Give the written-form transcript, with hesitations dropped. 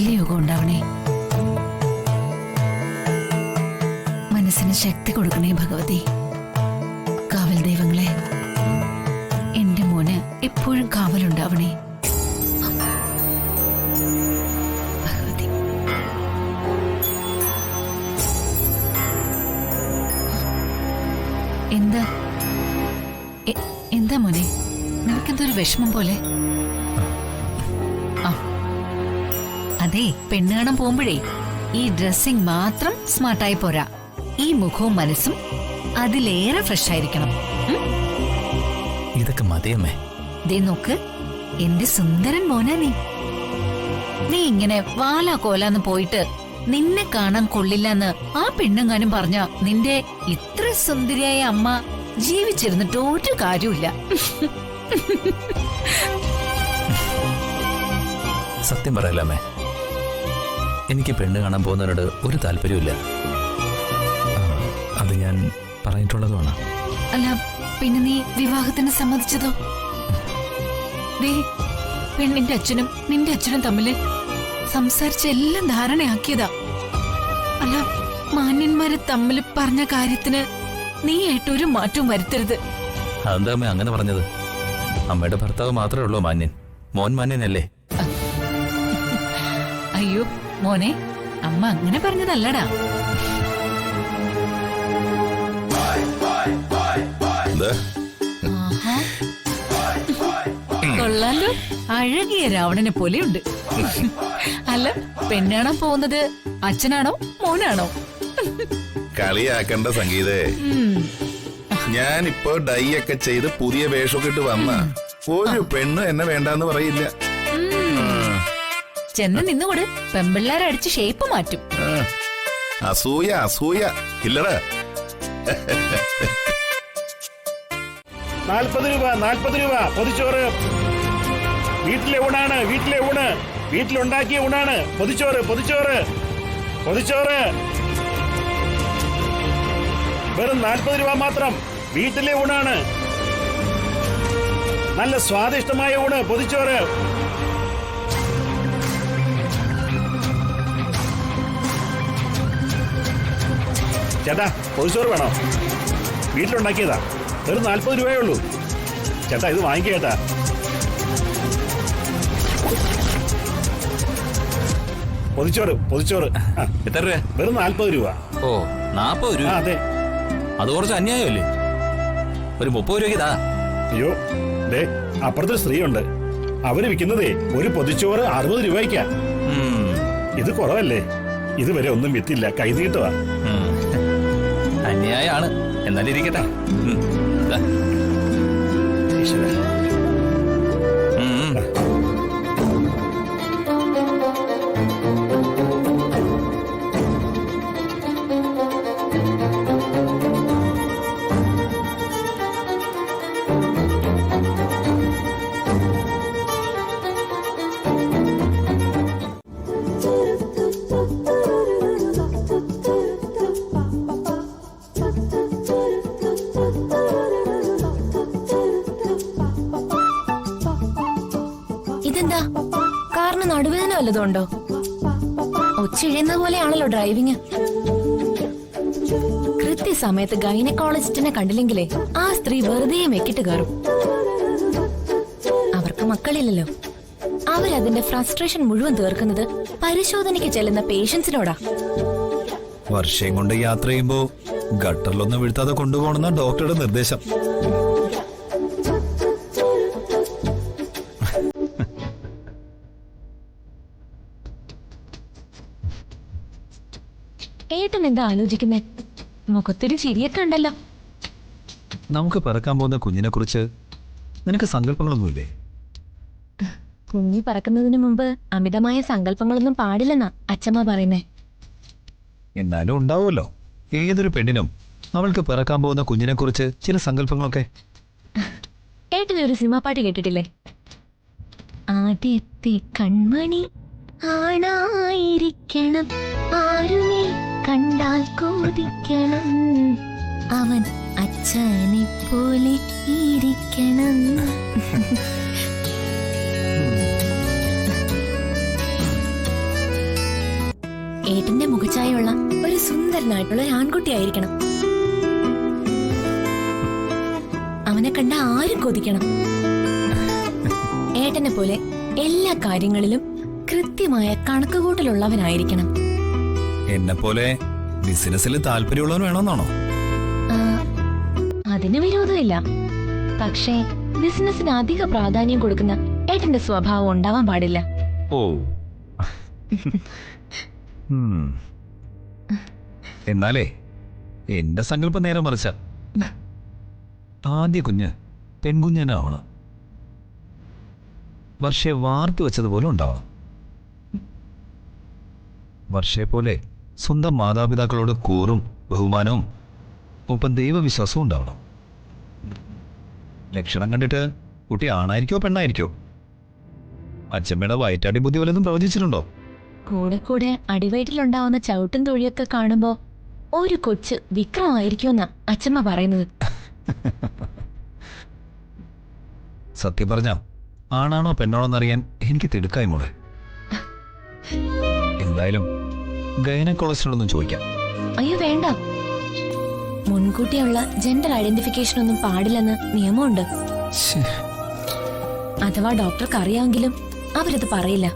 മാംഗല്യയോഗം ഉണ്ടാവണേ. മനസ്സിന് ശക്തി കൊടുക്കണേ ഭഗവതി. കാവൽ ദൈവങ്ങളെ, എന്റെ മോന് എപ്പോഴും കാവലുണ്ടാവണേ ഭഗവതി. എന്താ എന്താ മോനെ, നിനക്കെന്തൊരു വിഷമം പോലെ? അതെ, പെണ്ണ് കാണാൻ പോകുമ്പോഴേ ഈ ഡ്രസ്സിംഗ് മാത്രം സ്മാർട്ടായി പോരാ, ഈ മുഖവും മനസ്സും അതിലേറെ ഫ്രഷ് ആയിരിക്കണം. ഇതൊക്കെ മതിയമ്മേ. ദേ നോക്ക്, എന്റെ സുന്ദരൻ മോനാ നീ. നീ ഇങ്ങനെ വാലാ കോലാന്ന് പോയിട്ട് നിന്നെ കാണാൻ കൊള്ളില്ലെന്ന് ആ പെണ്ണുങ്ങാനും പറഞ്ഞ നിന്റെ ഇത്ര സുന്ദരിയായ അമ്മ ജീവിച്ചിരുന്നിട്ട് ഒരു കാര്യമില്ല. സത്യം പറയലമ്മേ, എനിക്ക് പെണ്ണ് കാണാൻ പോകുന്നവരോട് ഒരു താല്പര്യമില്ല. അത് ഞാൻ പറഞ്ഞിട്ടുള്ളതുമാണ്. അല്ല, പിന്നെ നീ വിവാഹത്തിന് സമ്മതിച്ചതോ? ദേ, പെണ്ണിന്റെ അച്ഛനും നിന്റെ അച്ഛനും തമ്മില് സംസാരിച്ച എല്ലാം ധാരണയാക്കിയതാ. അല്ല, മാന്യന്മാരെ തമ്മിൽ പറഞ്ഞ കാര്യത്തിന് നീ ആയിട്ടൊരു മാറ്റവും വരുത്തരുത്. അതെന്താ അമ്മ അങ്ങനെ പറഞ്ഞത്? അമ്മയുടെ ഭർത്താവ് മാത്രമേ ഉള്ളൂ മാന്യൻ, മോൻ മാന്യനല്ലേ? അയ്യോ മോനെ, അമ്മ അങ്ങനെ പറഞ്ഞതല്ലടാ. കൊള്ളാലോ, അഴകിയ രാവണനെ പോലെയുണ്ട്. അല്ല, പെണ്ണാണോ പോകുന്നത് അച്ഛനാണോ മോനാണോ? കളിയാക്കണ്ട സംഗീതേ. ഞാനിപ്പോ ഡൈ ഒക്കെ ചെയ്ത് പുതിയ വേഷമൊക്കെ ഇട്ട് വന്ന ഒരു പെണ്ണ് എന്നെ വേണ്ടാന്ന് പറയില്ല. ചെന്ന് നിന്നുകൂടെ, പെമ്പിള്ളാരടിച്ച് ഷേപ്പ് മാറ്റും. അസൂയ അസൂയ ഇല്ലടാ. 40 രൂപ 40 രൂപ പൊതിച്ചോറ്. വീട്ടിലെ ഊണാണ്, വീട്ടിലെ ഊണ്, വീട്ടിലുണ്ടാക്കിയ ഊണാണ്. പൊതിച്ചോറ് പൊതിച്ചോറ് പൊതിച്ചോറ് വെറും 40 രൂപ മാത്രം. വീട്ടിലെ ഊണാണ്, നല്ല സ്വാദിഷ്ടമായ ഊണ്. പൊതിച്ചോറ്. ചേട്ടാ, പൊതിച്ചോറ് വേണോ? വീട്ടിലുണ്ടാക്കിയതാ, വെറും 40 രൂപയേ ഉള്ളൂ. ചേട്ടാ, ഇത് വാങ്ങിക്കുക ചേട്ടാ. പൊതിച്ചോറ് പൊതിച്ചോറ്. എത്ര രൂപ? വെറും 40 രൂപ. ഓ, 40 രൂപ? അതെ. അത് കുറച്ച് അന്യായമല്ലേ? ഒരു 30 രൂപയ്ക്ക് ഇതാ. അയ്യോ, ദേ അപ്പുറത്തൊരു സ്ത്രീയുണ്ട്, അവര് വിൽക്കുന്നതേ ഒരു പൊതിച്ചോറ് 60 രൂപയ്ക്കാ. ഇത് കുറവല്ലേ? ഇതുവരെ ഒന്നും വിറ്റില്ല, കൈനീട്ടുവാ. അന്യായാണ്, എന്നാലും ഇരിക്കട്ടെ. ഇതെന്താ, കാറിന് നടുവേദന വല്ലതുണ്ടോ? ഒച്ചിഴുന്ന പോലെയാണല്ലോ ഡ്രൈവിങ്. കൃത്യസമയത്ത് ഗൈനക്കോളജിസ്റ്റിനെ കണ്ടില്ലെങ്കിലേ ആ സ്ത്രീ വെറുതെ മെക്കിട്ട് കയറും. അവർക്ക് മക്കളില്ലല്ലോ. അവരതിന്റെ ഫ്രസ്ട്രേഷൻ മുഴുവൻ തീർക്കുന്നത് പരിശോധനയ്ക്ക് ചെല്ലുന്ന പേഷ്യൻസിനോടാ. വർഷം കൊണ്ട് യാത്ര ചെയ്യുമ്പോ ഗട്ടറിലൊന്നും വീഴ്ത്താതെ കൊണ്ടുപോകണമെന്ന ഡോക്ടറുടെ നിർദ്ദേശം. ഏട്ടൻ എന്താ ആലോചിക്കുന്നേ? മുഖത്തൊരു ചിരിയൊക്കെ ഉണ്ടല്ലോ. നമുക്ക് പിറക്കാൻ പോകുന്ന കുഞ്ഞിനെ കുറിച്ച് നിനക്ക് സങ്കല്പങ്ങളൊന്നുമില്ലേ? കുഞ്ഞി പറക്കുന്നതിന് മുമ്പ് അമിതമായ സങ്കല്പങ്ങളൊന്നും പാടില്ലെന്നാ അച്ഛമ്മ പറയുന്നേ. എന്നാലും ഉണ്ടാവുമല്ലോ, ഏതൊരു പെണ്ണിനും അവൾക്ക് പിറക്കാൻ പോകുന്ന കുഞ്ഞിനെ കുറിച്ച് ചില സങ്കല്പങ്ങളൊക്കെ. ഏട്ടനൊരു സിനിമാ പാട്ട് കേട്ടിട്ടില്ലേ? ആദ്യത്തെ കൺമണി ആണായിരിക്കണം, ആരുമേ കണ്ടാൽ കോപിക്കണം, അവൻ അച്ഛനെ പോലെ ഇരിക്കണം. ഏട്ടന്റെ മുഖഛായുള്ള ഒരു സുന്ദരനായിട്ടുള്ള ഒരു ആൺകുട്ടിയായിരിക്കണം. അവനെ കണ്ട ആരും കൊതിക്കണം. ഏട്ടനെ പോലെ എല്ലാ കാര്യങ്ങളിലും കൃത്യമായ കണക്കുകൂട്ടലുള്ളവനായിരിക്കണം. എന്നെ പോലെ ബിസിനസ്സിൽ താല്പര്യമുള്ളവൻ വേണമെന്നാണോ? ആ, അതിന് വിരോധമില്ല. പക്ഷേ ബിസിനസിന് അധിക പ്രാധാന്യം കൊടുക്കുന്ന ഏട്ടന്റെ സ്വഭാവം ഉണ്ടാവാൻ പാടില്ല. ഓ എന്നാലേ എന്റെ സങ്കല്പം നേരെ മറിച്ച ആദ്യ കുഞ്ഞ് പെൺകുഞ്ഞനാവണം. വർഷയെ വാർത്തു വെച്ചതുപോലെ ഉണ്ടാവണം. വർഷയെ പോലെ സ്വന്തം മാതാപിതാക്കളോട് കൂറും ബഹുമാനവും ഒപ്പം ദൈവവിശ്വാസവും ഉണ്ടാവണം. ലക്ഷണം കണ്ടിട്ട് കുട്ടി ആണായിരിക്കോ പെണ്ണായിരിക്കോ? അച്ഛമ്മയുടെ വയറ്റാടി ബുദ്ധി വല്ലതും പ്രവചിച്ചിട്ടുണ്ടോ? കൂടെ കൂടെ അടിവയറ്റിലുണ്ടാവുന്ന ചവിട്ടും തൊഴിയൊക്കെ കാണുമ്പോ ഒരു കൊച്ച് വിക്രമായിരിക്കുമെന്നാ അച്ഛമ്മ പറയുന്നത്. സത്യം പറഞ്ഞ ആണാണോ പെണ്ണാണോ എന്നറിയാൻ എനിക്ക് തിടുക്കായി മോളെ. എന്തായാലും ഗൈനക്കോളജിനോടൊന്നും ചോദിക്കാം. അയ്യോ വേണ്ട, മുൻകൂട്ടിയുള്ള ജെൻഡർ ഐഡന്റിഫിക്കേഷൻ ഒന്നും പാടില്ലെന്ന് നിയമമുണ്ട്. ശ്ശേ. അഥവാ ഡോക്ടർക്ക് അറിയാമെങ്കിലും അവരത് പറയില്ല.